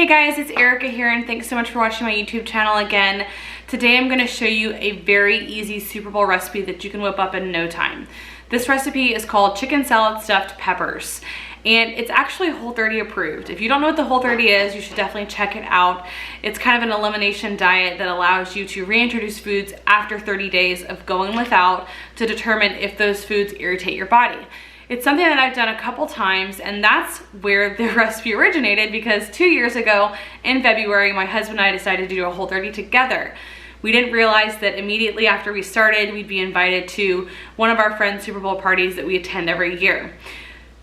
Hey guys, it's Erica here and thanks so much for watching my YouTube channel again. Today I'm going to show you a very easy Super Bowl recipe that you can whip up in no time. This recipe is called chicken salad stuffed peppers and it's actually Whole30 approved. If you don't know what the Whole30 is, you should definitely check it out. It's kind of an elimination diet that allows you to reintroduce foods after 30 days of going without to determine if those foods irritate your body. It's something that I've done a couple times, and that's where the recipe originated because 2 years ago in February, my husband and I decided to do a Whole30 together. We didn't realize that immediately after we started, we'd be invited to one of our friends' Super Bowl parties that we attend every year.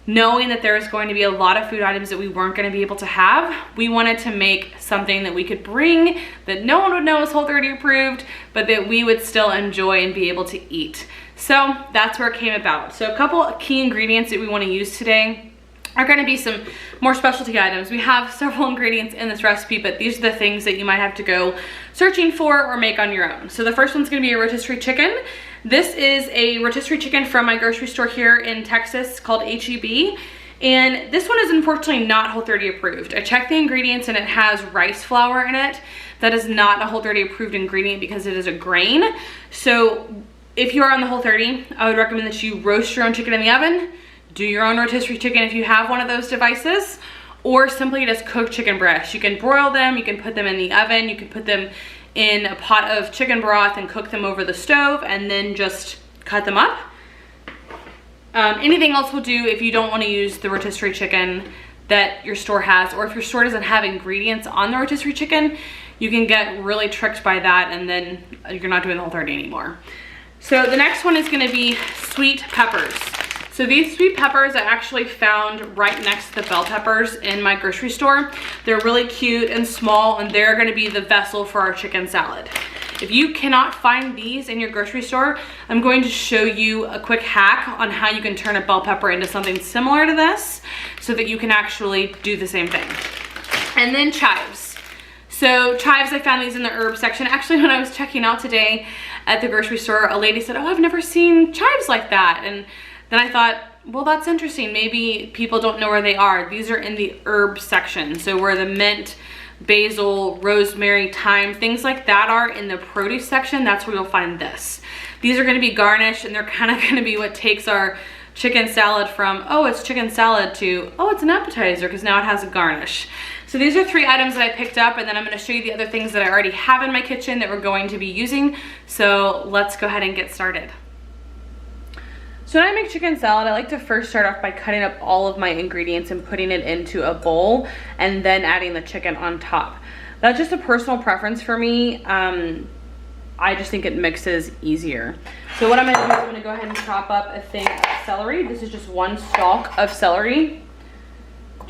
Knowing that there was going to be a lot of food items that we weren't going to be able to have, we wanted to make something that we could bring that no one would know was Whole30 approved, but that we would still enjoy and be able to eat. So that's where it came about. So a couple of key ingredients that we want to use today are going to be some more specialty items. We have several ingredients in this recipe, but these are the things that you might have to go searching for or make on your own. So the first one's going to be a rotisserie chicken. This is a rotisserie chicken from my grocery store here in Texas called HEB. And this one is unfortunately not Whole30 approved. I checked the ingredients and it has rice flour in it. That is not a Whole30 approved ingredient because it is a grain. So if you are on the Whole30, I would recommend that you roast your own chicken in the oven, do your own rotisserie chicken if you have one of those devices, or simply just cook chicken breasts. You can broil them, you can put them in the oven, you can put them in a pot of chicken broth and cook them over the stove and then just cut them up. Anything else will do if you don't want to use the rotisserie chicken that your store has, or if your store doesn't have ingredients on the rotisserie chicken, you can get really tricked by that and then you're not doing the Whole30 anymore. So the next one is going to be sweet peppers. So these sweet peppers I actually found right next to the bell peppers in my grocery store. They're really cute and small and they're going to be the vessel for our chicken salad. If you cannot find these in your grocery store, I'm going to show you a quick hack on how you can turn a bell pepper into something similar to this so that you can actually do the same thing. And then chives. So chives, I found these in the herb section. Actually, when I was checking out today at the grocery store, a lady said, "Oh, I've never seen chives like that." And then I thought, well, that's interesting. Maybe people don't know where they are. These are in the herb section. So where the mint, basil, rosemary, thyme, things like that are in the produce section, that's where you'll find this. These are gonna be garnish and they're kind of gonna be what takes our chicken salad from, oh, it's chicken salad to, oh, it's an appetizer because now it has a garnish. So these are 3 items that I picked up, and then I'm gonna show you the other things that I already have in my kitchen that we're going to be using. So let's go ahead and get started. So when I make chicken salad, I like to first start off by cutting up all of my ingredients and putting it into a bowl and then adding the chicken on top. That's just a personal preference for me. I just think it mixes easier. So what I'm gonna do is I'm gonna go ahead and chop up a thing of celery. This is just 1 stalk of celery.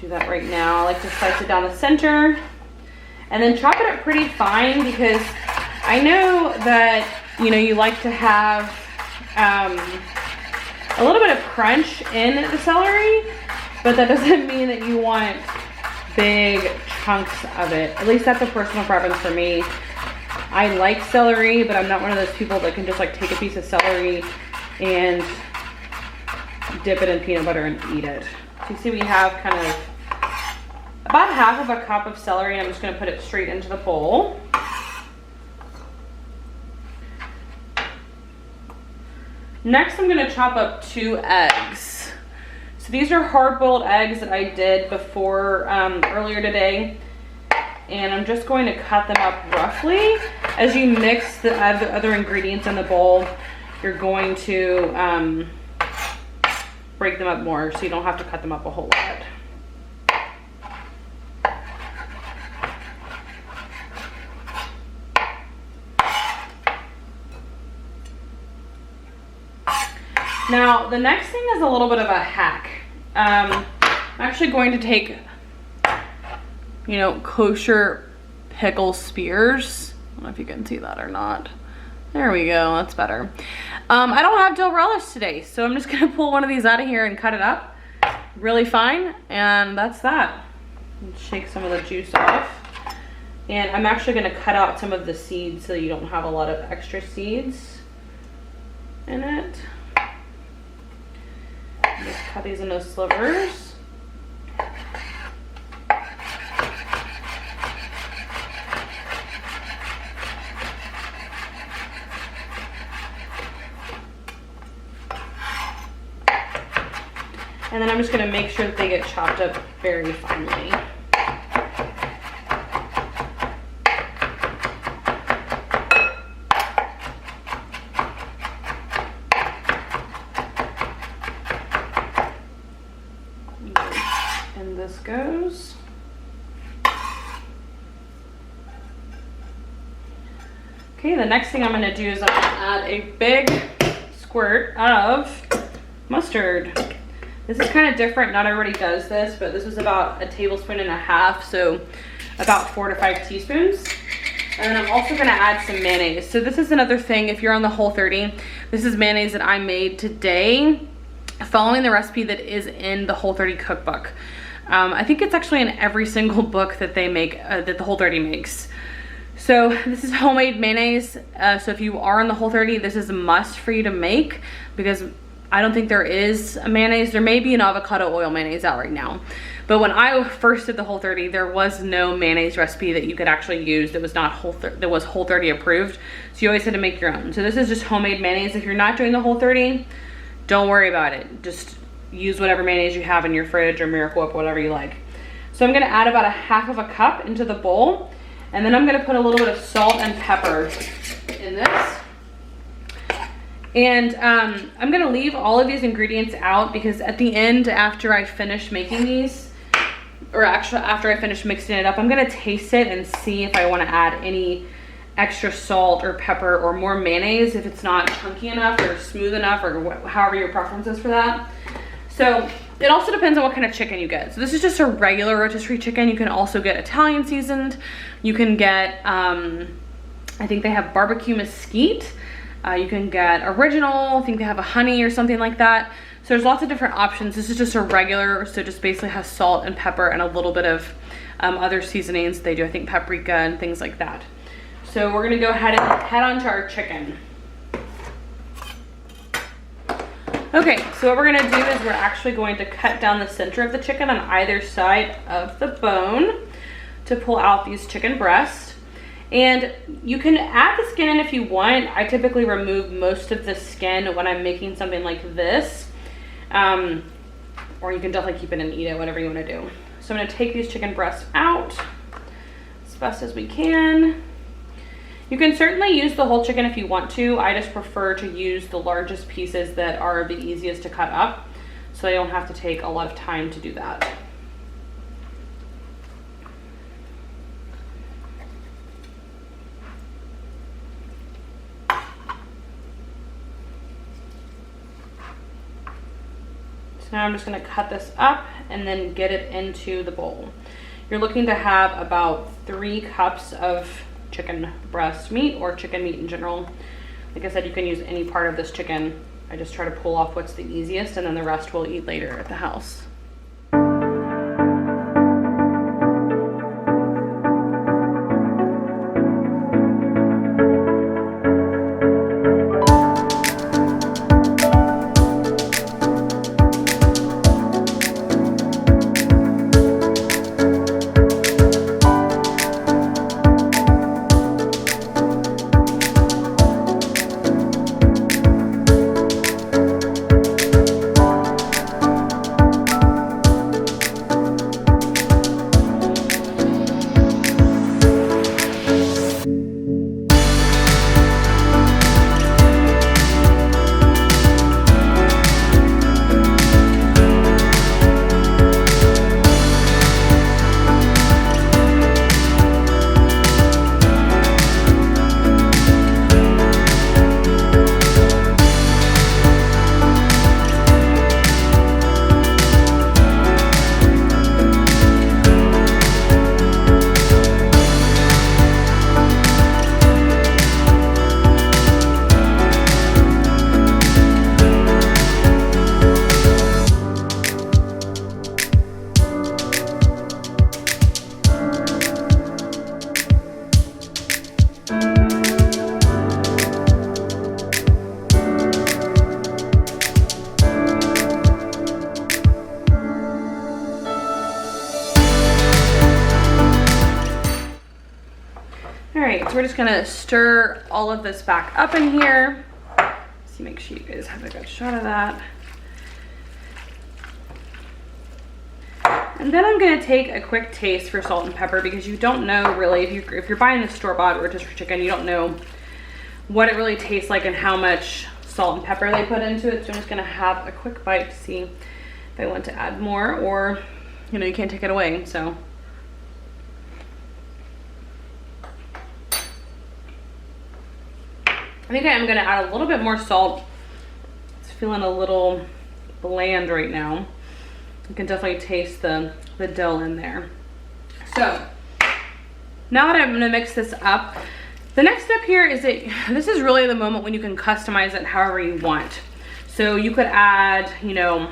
Do that right now. I like to slice it down the center and then chop it up pretty fine because I know that, you know, you like to have a little bit of crunch in the celery, but that doesn't mean that you want big chunks of it. At least that's a personal preference for me. I like celery, but I'm not one of those people that can just like take a piece of celery and dip it in peanut butter and eat it. So you see we have kind of about half of a cup of celery, and I'm just gonna put it straight into the bowl. Next, I'm gonna chop up 2 eggs. So these are hard-boiled eggs that I did before earlier today. And I'm just going to cut them up roughly. As you mix the other ingredients in the bowl, you're going to break them up more so you don't have to cut them up a whole lot. Now, the next thing is a little bit of a hack. I'm actually going to take, you know, kosher pickle spears. I don't know if you can see that or not. There we go, that's better. I don't have dill relish today, so I'm just gonna pull one of these out of here and cut it up really fine, and that's that. Shake some of the juice off. And I'm actually gonna cut out some of the seeds so you don't have a lot of extra seeds in it. Just cut these into slivers. And then I'm just gonna make sure that they get chopped up very finely. And this goes. Okay, the next thing I'm gonna do is I'm gonna add a big squirt of mustard. This is kind of different, not everybody does this, but this is about 1.5 tablespoons, so about 4 to 5 teaspoons. And then I'm also gonna add some mayonnaise. So this is another thing, if you're on the Whole30, this is mayonnaise that I made today, following the recipe that is in the Whole30 cookbook. I think it's actually in every single book that they make, that the Whole30 makes. So this is homemade mayonnaise. So if you are on the Whole30, this is a must for you to make, because I don't think there is a mayonnaise. There may be an avocado oil mayonnaise out right now. But when I first did the Whole30, there was no mayonnaise recipe that you could actually use that was not Whole30 approved. So you always had to make your own. So this is just homemade mayonnaise. If you're not doing the Whole30, don't worry about it. Just use whatever mayonnaise you have in your fridge or Miracle Whip, whatever you like. So I'm gonna add about 1/2 cup into the bowl. And then I'm gonna put a little bit of salt and pepper in this. And I'm gonna leave all of these ingredients out because at the end, after I finish making these, or actually after I finish mixing it up, I'm gonna taste it and see if I wanna add any extra salt or pepper or more mayonnaise if it's not chunky enough or smooth enough, or however your preference is for that. So it also depends on what kind of chicken you get. So this is just a regular rotisserie chicken. You can also get Italian seasoned. You can get, I think they have barbecue mesquite. You can get original. I think they have a honey or something like that. So there's lots of different options. This is just a regular, so it just basically has salt and pepper and a little bit of other seasonings they do. I think paprika and things like that. So we're gonna go ahead and head on to our chicken. Okay, so what we're gonna do is we're actually going to cut down the center of the chicken on either side of the bone to pull out these chicken breasts. And you can add the skin in if you want. I typically remove most of the skin when I'm making something like this. Or you can definitely keep it and eat it, whatever you wanna do. So I'm gonna take these chicken breasts out as best as we can. You can certainly use the whole chicken if you want to. I just prefer to use the largest pieces that are the easiest to cut up, so I don't have to take a lot of time to do that. So now I'm just gonna cut this up and then get it into the bowl. You're looking to have about 3 cups of chicken breast meat or chicken meat in general. Like I said, you can use any part of this chicken. I just try to pull off what's the easiest, and then the rest we'll eat later at the house. So we're just gonna stir all of this back up in here. So make sure you guys have a good shot of that. And then I'm gonna take a quick taste for salt and pepper, because you don't know really, if you're buying the store-bought rotisserie chicken, you don't know what it really tastes like and how much salt and pepper they put into it. So I'm just gonna have a quick bite to see if I want to add more, or you know, you can't take it away. So I think I am gonna add a little bit more salt. It's feeling a little bland right now. You can definitely taste the dill in there. So now that I'm gonna mix this up, the next step here is this is really the moment when you can customize it however you want. So you could add, you know,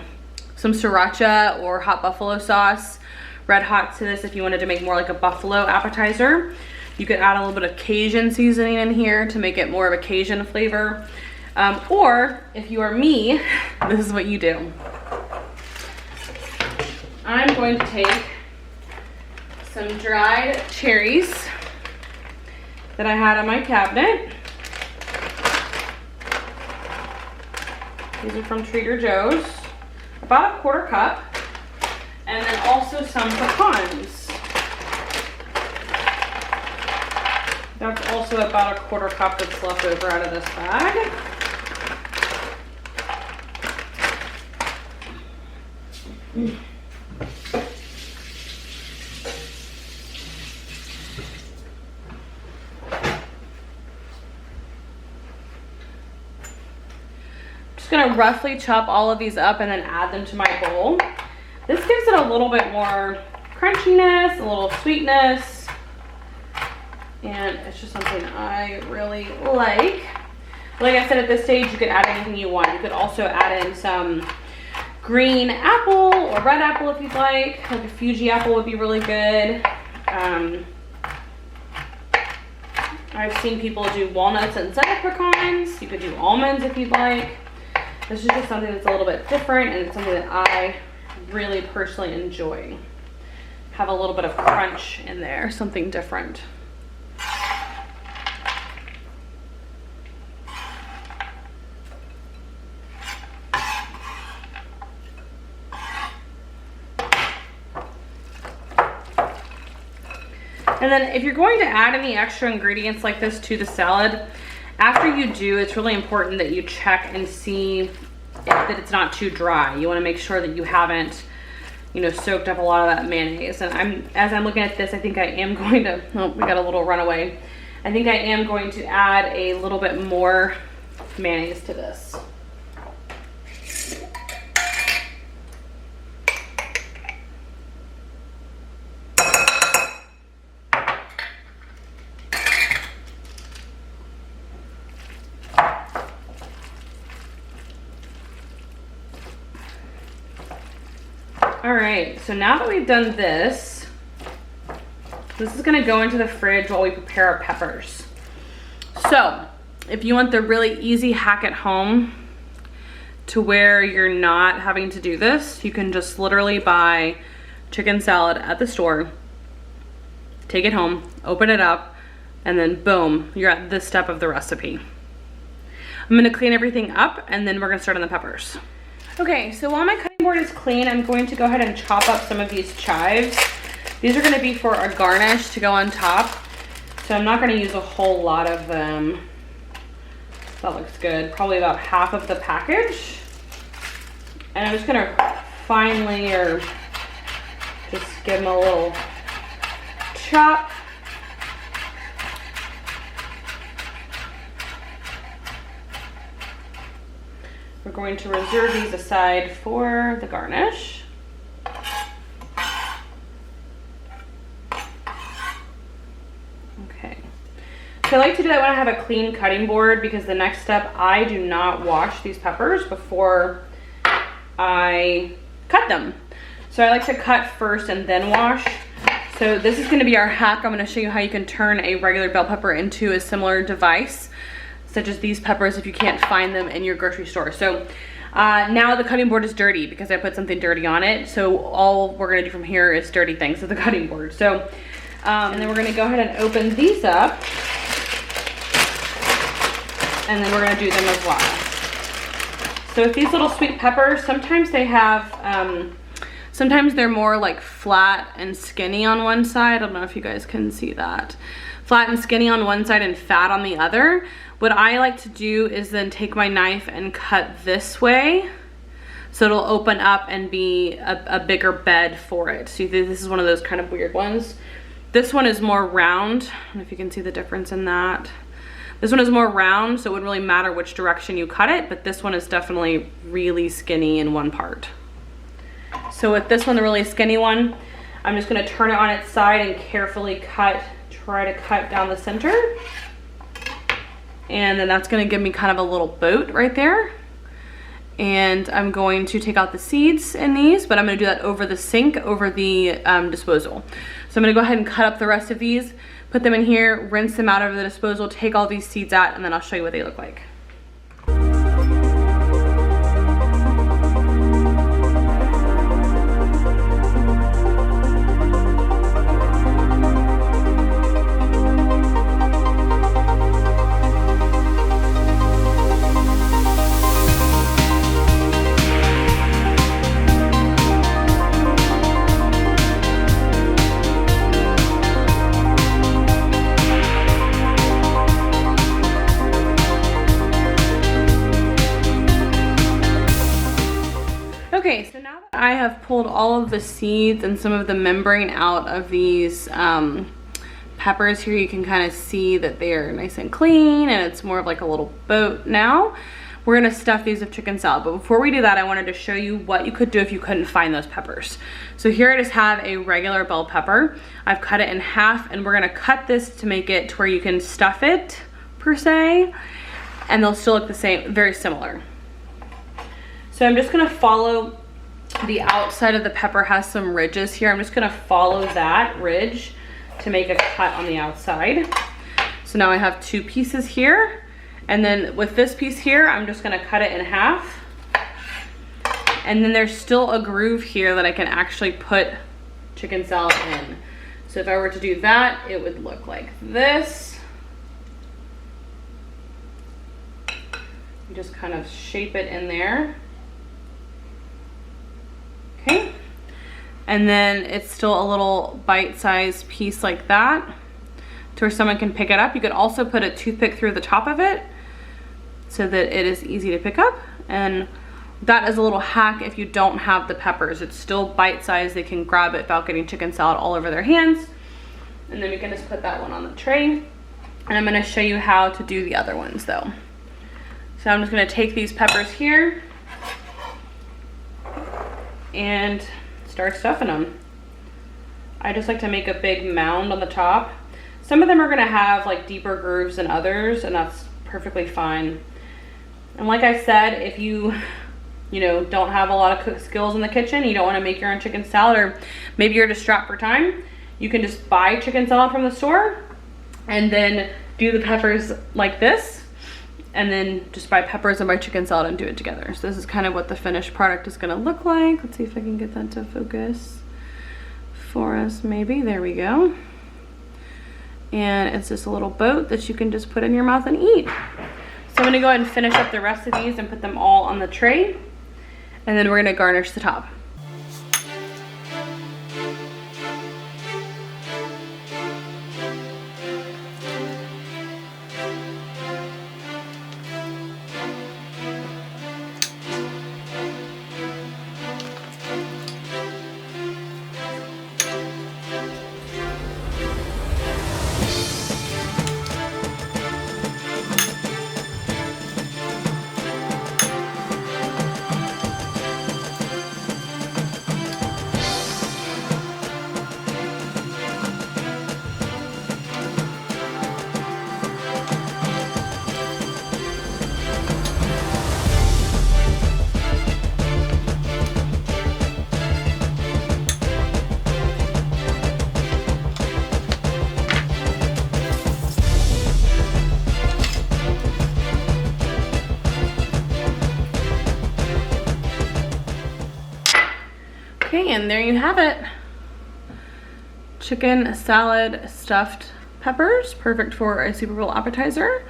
some sriracha or hot buffalo sauce, red hot, to this if you wanted to make more like a buffalo appetizer. You could add a little bit of Cajun seasoning in here to make it more of a Cajun flavor. Or if you are me, this is what you do. I'm going to take some dried cherries that I had on my cabinet. These are from Trader Joe's. About a 1/4 cup. And then also some pecans. That's also about a 1/4 cup that's left over out of this bag. Just gonna roughly chop all of these up and then add them to my bowl. This gives it a little bit more crunchiness, a little sweetness, and it's just something I really like. Like I said, at this stage you could add anything you want. You could also add in some green apple or red apple if you'd like a Fuji apple would be really good. I've seen people do walnuts instead of pecans. You could do almonds if you'd like. This is just something that's a little bit different, and it's something that I really personally enjoy. Have a little bit of crunch in there, something different. And then if you're going to add any extra ingredients like this to the salad, after you do, it's really important that you check and see that it's not too dry. You want to make sure that you haven't, you know, soaked up a lot of that mayonnaise. And as I'm looking at this, I think I am going to, oh, we got a little runaway. I think I am going to add a little bit more mayonnaise to this. All right, so now that we've done this is gonna go into the fridge while we prepare our peppers. So if you want the really easy hack at home to where you're not having to do this, you can just literally buy chicken salad at the store, take it home, open it up, and then boom, you're at this step of the recipe. I'm gonna clean everything up and then we're gonna start on the peppers. Okay, so while my cutting board is clean, I'm going to go ahead and chop up some of these chives. These are gonna be for a garnish to go on top. So I'm not gonna use a whole lot of them. That looks good. Probably about half of the package. And I'm just gonna finely, or just give them a little chop. We're going to reserve these aside for the garnish. Okay. So I like to do that when I have a clean cutting board, because the next step, I do not wash these peppers before I cut them. So I like to cut first and then wash. So this is going to be our hack. I'm going to show you how you can turn a regular bell pepper into a similar device, such as these peppers, if you can't find them in your grocery store. So now the cutting board is dirty because I put something dirty on it. So all we're gonna do from here is dirty things to the cutting board. So, and then we're gonna go ahead and open these up. And then we're gonna do them as well. So with these little sweet peppers, sometimes they have Sometimes they're more like flat and skinny on one side. I don't know if you guys can see that. Flat and skinny on one side and fat on the other. What I like to do is then take my knife and cut this way, so it'll open up and be a bigger bed for it. See, this is one of those kind of weird ones. This one is more round. I don't know if you can see the difference in that. This one is more round, so it wouldn't really matter which direction you cut it, but this one is definitely really skinny in one part. So with this one, the really skinny one, I'm just gonna turn it on its side and carefully try to cut down the center. And then that's gonna give me kind of a little boat right there. And I'm going to take out the seeds in these, but I'm gonna do that over the sink, over the disposal. So I'm gonna go ahead and cut up the rest of these, put them in here, rinse them out over the disposal, take all these seeds out, and then I'll show you what they look like. Okay, so now that I have pulled all of the seeds and some of the membrane out of these peppers here, you can kind of see that they're nice and clean and it's more of like a little boat now. We're gonna stuff these with chicken salad, but before we do that, I wanted to show you what you could do if you couldn't find those peppers. So here I just have a regular bell pepper. I've cut it in half and we're gonna cut this to make it to where you can stuff it per se, and they'll still look the same, very similar. So I'm just gonna follow the outside of the pepper has some ridges here. I'm just gonna follow that ridge to make a cut on the outside. So now I have two pieces here. And then with this piece here, I'm just gonna cut it in half. And then there's still a groove here that I can actually put chicken salad in. So if I were to do that, it would look like this. You just kind of shape it in there. Okay, and then it's still a little bite-sized piece like that to where someone can pick it up. You could also put a toothpick through the top of it so that it is easy to pick up. And that is a little hack if you don't have the peppers. It's still bite-sized. They can grab it without getting chicken salad all over their hands. And then we can just put that one on the tray. And I'm gonna show you how to do the other ones though. So I'm just gonna take these peppers here and start stuffing them. I just like to make a big mound on the top. Some of them are gonna have like deeper grooves than others, and that's perfectly fine. And like I said, if you don't have a lot of cook skills in the kitchen, you don't wanna make your own chicken salad, or maybe you're just strapped for time, you can just buy chicken salad from the store and then do the peppers like this, and then just buy peppers and buy chicken salad and do it together. So this is kind of what the finished product is gonna look like. Let's see if I can get that to focus for us maybe. There we go. And it's just a little boat that you can just put in your mouth and eat. So I'm gonna go ahead and finish up the rest of these and put them all on the tray. And then we're gonna garnish the top. Okay, and there you have it. Chicken salad stuffed peppers, perfect for a Super Bowl appetizer.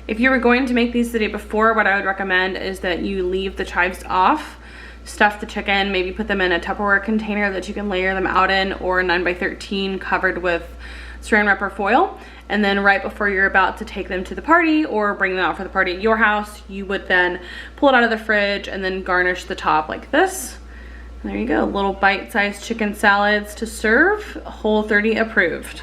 If you were going to make these the day before, what I would recommend is that you leave the chives off stuff the chicken, maybe put them in a Tupperware container that you can layer them out in, or a 9x13 covered with saran wrap or foil. And then right before you're about to take them to the party or bring them out for the party at your house, you would then pull it out of the fridge and then garnish the top like this. And there you go, little bite-sized chicken salads to serve, Whole30 approved.